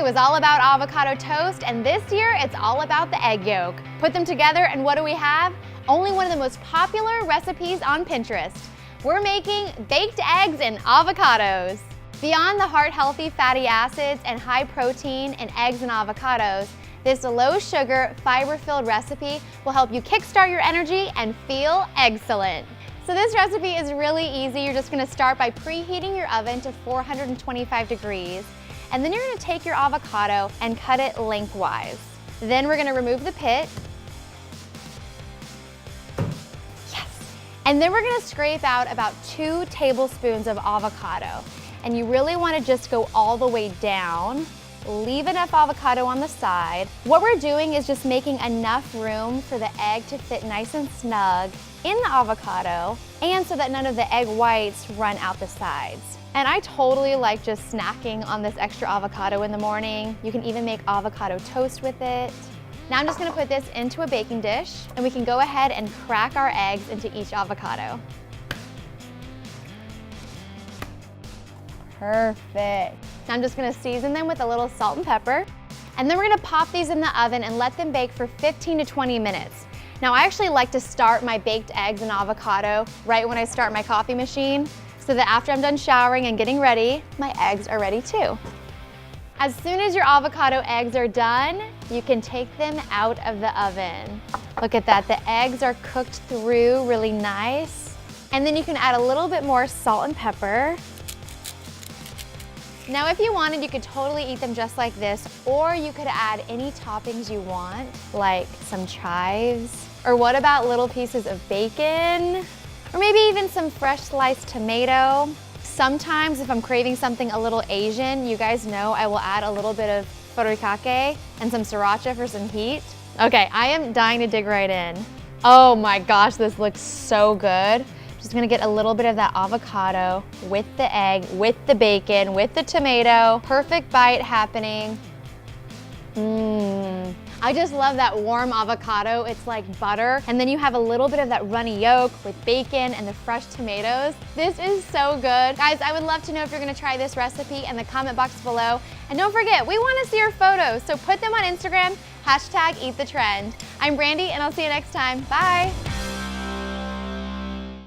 was all about avocado toast, and this year it's all about the egg yolk. Put them together and what do we have? Only one of the most popular recipes on Pinterest. We're making baked eggs and avocados. Beyond the heart-healthy fatty acids and high protein in eggs and avocados, this low-sugar, fiber-filled recipe will help you kickstart your energy and feel excellent. So this recipe is really easy. You're just gonna start by preheating your oven to 425 degrees, and then you're gonna take your avocado and cut it lengthwise. Then we're gonna remove the pit. And then we're gonna scrape out about 2 tablespoons of avocado. And you really wanna just go all the way down. Leave enough avocado on the side. What we're doing is just making enough room for the egg to fit nice and snug in the avocado, and so that none of the egg whites run out the sides. And I totally like just snacking on this extra avocado in the morning. You can even make avocado toast with it. Now I'm just gonna put this into a baking dish, and we can go ahead and crack our eggs into each avocado. Perfect. Now I'm just gonna season them with a little salt and pepper, and then we're gonna pop these in the oven and let them bake for 15 to 20 minutes. Now I actually like to start my baked eggs and avocado right when I start my coffee machine, so that after I'm done showering and getting ready, my eggs are ready too. As soon as your avocado eggs are done, you can take them out of the oven. Look at that, the eggs are cooked through really nice. And then you can add a little bit more salt and pepper. Now if you wanted, you could totally eat them just like this, or you could add any toppings you want, like some chives, or what about little pieces of bacon, or maybe even some fresh sliced tomato. Sometimes if I'm craving something a little Asian, you guys know I will add a little bit of furikake and some sriracha for some heat. Okay, I am dying to dig right in. Oh my gosh, this looks so good. Just gonna get a little bit of that avocado with the egg, with the bacon, with the tomato. Perfect bite happening. I just love that warm avocado. It's like butter. And then you have a little bit of that runny yolk with bacon and the fresh tomatoes. This is so good. Guys, I would love to know if you're gonna try this recipe in the comment box below. And don't forget, we wanna see your photos, so put them on Instagram, #EatTheTrend. I'm Brandy, and I'll see you next time. Bye.